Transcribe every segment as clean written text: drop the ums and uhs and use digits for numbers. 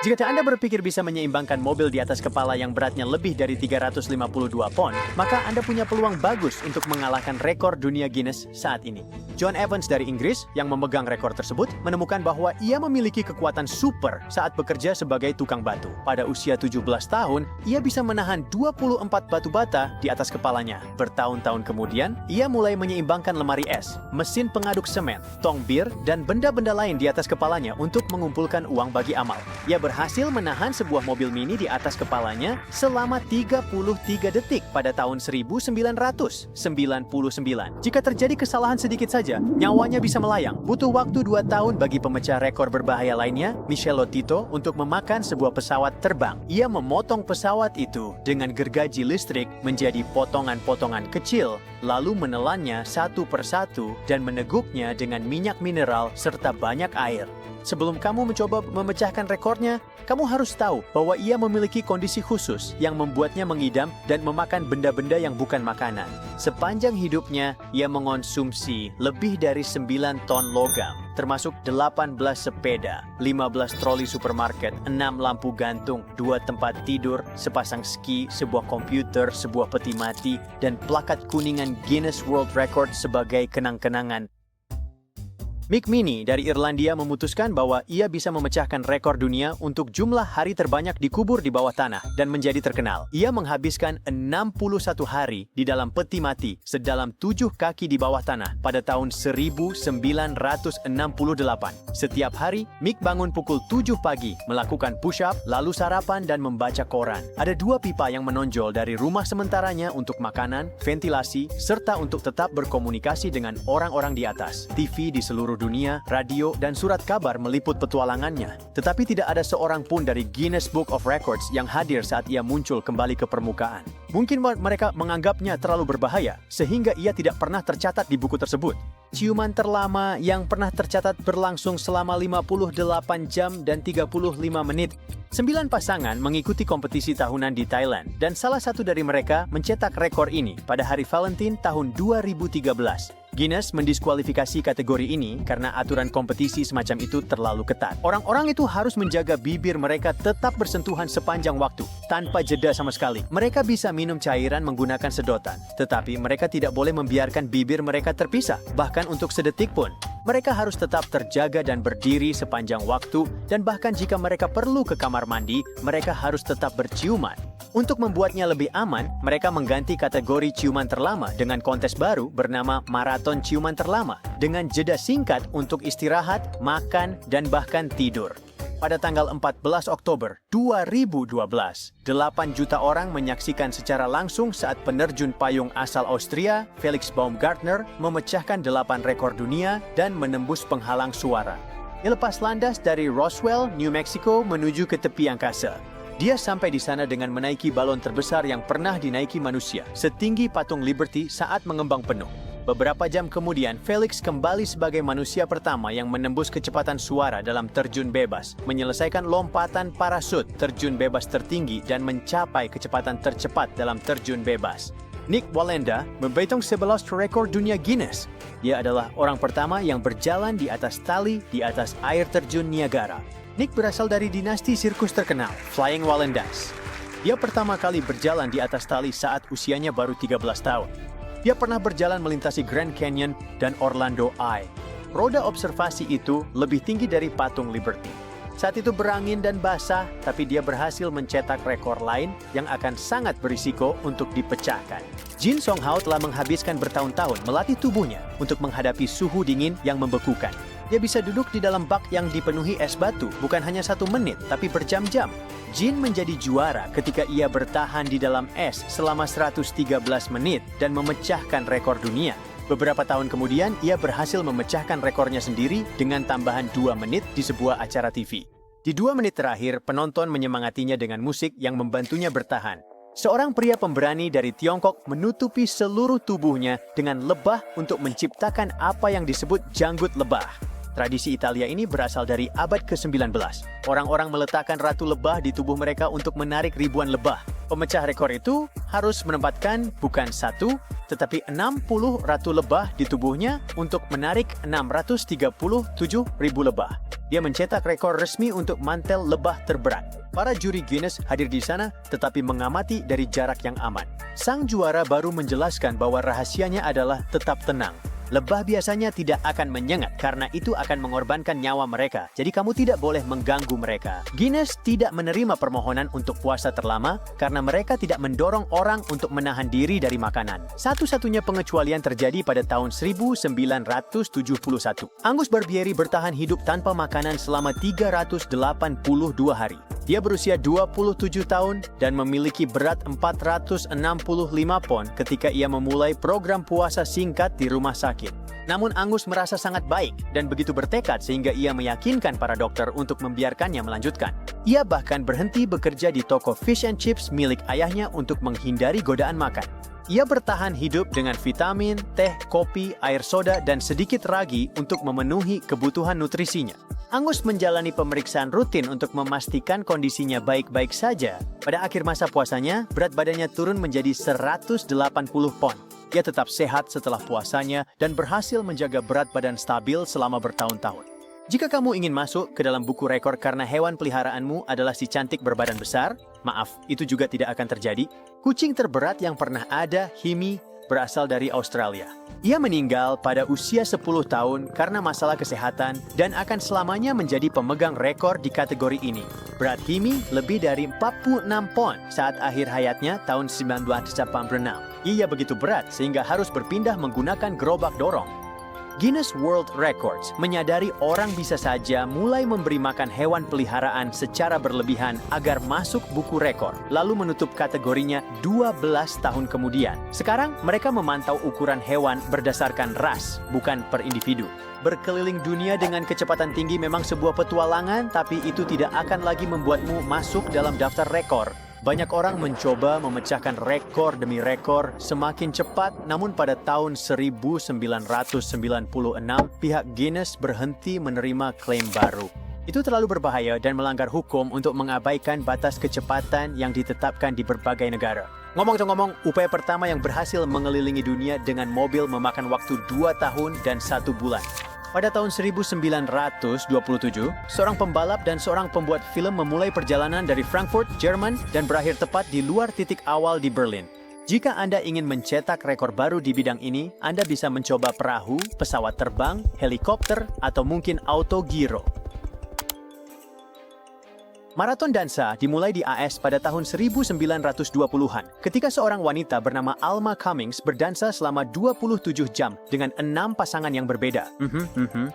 Jika Anda berpikir bisa menyeimbangkan mobil di atas kepala yang beratnya lebih dari 352 pon, maka Anda punya peluang bagus untuk mengalahkan rekor dunia Guinness saat ini. John Evans dari Inggris, yang memegang rekor tersebut, menemukan bahwa ia memiliki kekuatan super saat bekerja sebagai tukang batu. Pada usia 17 tahun, ia bisa menahan 24 batu bata di atas kepalanya. Bertahun-tahun kemudian, ia mulai menyeimbangkan lemari es, mesin pengaduk semen, tong bir, dan benda-benda lain di atas kepalanya untuk mengumpulkan uang bagi amal. Ia berhasil menahan sebuah mobil mini di atas kepalanya selama 33 detik pada tahun 1999. Jika terjadi kesalahan sedikit saja, nyawanya bisa melayang. Butuh waktu 2 tahun bagi pemecah rekor berbahaya lainnya, Michel Lotito, untuk memakan sebuah pesawat terbang. Ia memotong pesawat itu dengan gergaji listrik menjadi potongan-potongan kecil, lalu menelannya satu persatu dan meneguknya dengan minyak mineral serta banyak air. Sebelum kamu mencoba memecahkan rekornya, kamu harus tahu bahwa ia memiliki kondisi khusus yang membuatnya mengidam dan memakan benda-benda yang bukan makanan. Sepanjang hidupnya, ia mengonsumsi lebih dari 9 ton logam, termasuk 18 sepeda, 15 troli supermarket, 6 lampu gantung, 2 tempat tidur, sepasang ski, sebuah komputer, sebuah peti mati, dan plakat kuningan Guinness World Record sebagai kenang-kenangan. Mick Minnie dari Irlandia memutuskan bahwa ia bisa memecahkan rekor dunia untuk jumlah hari terbanyak dikubur di bawah tanah dan menjadi terkenal. Ia menghabiskan 61 hari di dalam peti mati sedalam 7 kaki di bawah tanah pada tahun 1968. Setiap hari, Mick bangun pukul 7 pagi, melakukan push-up, lalu sarapan dan membaca koran. Ada 2 pipa yang menonjol dari rumah sementaranya untuk makanan, ventilasi, serta untuk tetap berkomunikasi dengan orang-orang di atas. TV di seluruh dunia, radio, dan surat kabar meliput petualangannya. Tetapi tidak ada seorang pun dari Guinness Book of Records yang hadir saat ia muncul kembali ke permukaan. Mungkin mereka menganggapnya terlalu berbahaya, sehingga ia tidak pernah tercatat di buku tersebut. Ciuman terlama yang pernah tercatat berlangsung selama 58 jam dan 35 menit. 9 pasangan mengikuti kompetisi tahunan di Thailand, dan salah satu dari mereka mencetak rekor ini pada hari Valentine tahun 2013. Guinness mendiskualifikasi kategori ini karena aturan kompetisi semacam itu terlalu ketat. Orang-orang itu harus menjaga bibir mereka tetap bersentuhan sepanjang waktu, tanpa jeda sama sekali. Mereka bisa minum cairan menggunakan sedotan, tetapi mereka tidak boleh membiarkan bibir mereka terpisah, bahkan untuk sedetik pun. Mereka harus tetap terjaga dan berdiri sepanjang waktu, dan bahkan jika mereka perlu ke kamar mandi, mereka harus tetap berciuman. Untuk membuatnya lebih aman, mereka mengganti kategori ciuman terlama dengan kontes baru bernama Maraton Ciuman Terlama, dengan jeda singkat untuk istirahat, makan, dan bahkan tidur. Pada tanggal 14 Oktober 2012, 8 juta orang menyaksikan secara langsung saat penerjun payung asal Austria, Felix Baumgartner, memecahkan 8 rekor dunia dan menembus penghalang suara. Ia lepas landas dari Roswell, New Mexico menuju ke tepi angkasa. Dia sampai di sana dengan menaiki balon terbesar yang pernah dinaiki manusia, setinggi patung Liberty saat mengembang penuh. Beberapa jam kemudian, Felix kembali sebagai manusia pertama yang menembus kecepatan suara dalam terjun bebas, menyelesaikan lompatan parasut terjun bebas tertinggi dan mencapai kecepatan tercepat dalam terjun bebas. Nick Wallenda membentang 11 rekor dunia Guinness. Dia adalah orang pertama yang berjalan di atas tali di atas air terjun Niagara. Nick berasal dari dinasti sirkus terkenal, Flying Wallendas. Dia pertama kali berjalan di atas tali saat usianya baru 13 tahun. Dia pernah berjalan melintasi Grand Canyon dan Orlando Eye. Roda observasi itu lebih tinggi dari patung Liberty. Saat itu berangin dan basah, tapi dia berhasil mencetak rekor lain yang akan sangat berisiko untuk dipecahkan. Jin Song Hao telah menghabiskan bertahun-tahun melatih tubuhnya untuk menghadapi suhu dingin yang membekukan. Dia bisa duduk di dalam bak yang dipenuhi es batu bukan hanya 1 menit, tapi berjam-jam. Jin menjadi juara ketika ia bertahan di dalam es selama 113 menit dan memecahkan rekor dunia. Beberapa tahun kemudian, ia berhasil memecahkan rekornya sendiri dengan tambahan 2 menit di sebuah acara TV. Di 2 menit terakhir, penonton menyemangatinya dengan musik yang membantunya bertahan. Seorang pria pemberani dari Tiongkok menutupi seluruh tubuhnya dengan lebah untuk menciptakan apa yang disebut janggut lebah. Tradisi Italia ini berasal dari abad ke-19. Orang-orang meletakkan ratu lebah di tubuh mereka untuk menarik ribuan lebah. Pemecah rekor itu harus menempatkan bukan 1, tetapi 60 ratu lebah di tubuhnya untuk menarik 637.000 lebah. Dia mencetak rekor resmi untuk mantel lebah terberat. Para juri Guinness hadir di sana tetapi mengamati dari jarak yang aman. Sang juara baru menjelaskan bahwa rahasianya adalah tetap tenang. Lebah biasanya tidak akan menyengat karena itu akan mengorbankan nyawa mereka. Jadi kamu tidak boleh mengganggu mereka. Guinness tidak menerima permohonan untuk puasa terlama karena mereka tidak mendorong orang untuk menahan diri dari makanan. Satu-satunya pengecualian terjadi pada tahun 1971. Angus Barbieri bertahan hidup tanpa makanan selama 382 hari. Dia berusia 27 tahun dan memiliki berat 465 pon ketika ia memulai program puasa singkat di rumah sakit. Namun Angus merasa sangat baik dan begitu bertekad sehingga ia meyakinkan para dokter untuk membiarkannya melanjutkan. Ia bahkan berhenti bekerja di toko fish and chips milik ayahnya untuk menghindari godaan makan. Ia bertahan hidup dengan vitamin, teh, kopi, air soda, dan sedikit ragi untuk memenuhi kebutuhan nutrisinya. Angus menjalani pemeriksaan rutin untuk memastikan kondisinya baik-baik saja. Pada akhir masa puasanya, berat badannya turun menjadi 180 pon. Ia tetap sehat setelah puasanya dan berhasil menjaga berat badan stabil selama bertahun-tahun. Jika kamu ingin masuk ke dalam buku rekor karena hewan peliharaanmu adalah si cantik berbadan besar, maaf, itu juga tidak akan terjadi. Kucing terberat yang pernah ada, Himi, berasal dari Australia. Ia meninggal pada usia 10 tahun karena masalah kesehatan dan akan selamanya menjadi pemegang rekor di kategori ini. Berat Himi lebih dari 46 pon saat akhir hayatnya tahun 1986. Ia begitu berat sehingga harus berpindah menggunakan gerobak dorong. Guinness World Records menyadari orang bisa saja mulai memberi makan hewan peliharaan secara berlebihan agar masuk buku rekor, lalu menutup kategorinya 12 tahun kemudian. Sekarang, mereka memantau ukuran hewan berdasarkan ras, bukan per individu. Berkeliling dunia dengan kecepatan tinggi memang sebuah petualangan, tapi itu tidak akan lagi membuatmu masuk dalam daftar rekor. Banyak orang mencoba memecahkan rekor demi rekor semakin cepat, namun pada tahun 1996, pihak Guinness berhenti menerima klaim baru. Itu terlalu berbahaya dan melanggar hukum untuk mengabaikan batas kecepatan yang ditetapkan di berbagai negara. Ngomong-ngomong, upaya pertama yang berhasil mengelilingi dunia dengan mobil memakan waktu 2 tahun dan 1 bulan. Pada tahun 1927, seorang pembalap dan seorang pembuat film memulai perjalanan dari Frankfurt, Jerman, dan berakhir tepat di luar titik awal di Berlin. Jika Anda ingin mencetak rekor baru di bidang ini, Anda bisa mencoba perahu, pesawat terbang, helikopter, atau mungkin autogiro. Maraton dansa dimulai di AS pada tahun 1920-an, ketika seorang wanita bernama Alma Cummings berdansa selama 27 jam dengan 6 pasangan yang berbeda.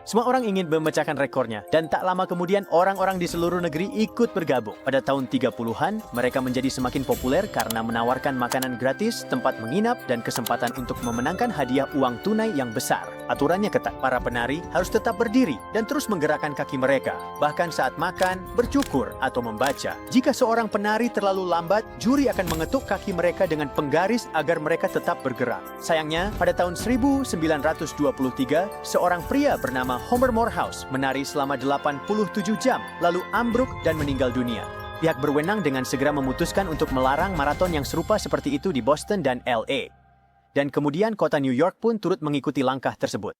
Semua orang ingin memecahkan rekornya, dan tak lama kemudian orang-orang di seluruh negeri ikut bergabung. Pada tahun 30-an, mereka menjadi semakin populer karena menawarkan makanan gratis, tempat menginap, dan kesempatan untuk memenangkan hadiah uang tunai yang besar. Aturannya ketat, para penari harus tetap berdiri dan terus menggerakkan kaki mereka, bahkan saat makan, bercukur, atau membaca. Jika seorang penari terlalu lambat, juri akan mengetuk kaki mereka dengan penggaris agar mereka tetap bergerak. Sayangnya, pada tahun 1923, seorang pria bernama Homer Morehouse menari selama 87 jam, lalu ambruk dan meninggal dunia. Pihak berwenang dengan segera memutuskan untuk melarang maraton yang serupa seperti itu di Boston dan LA. Dan kemudian kota New York pun turut mengikuti langkah tersebut.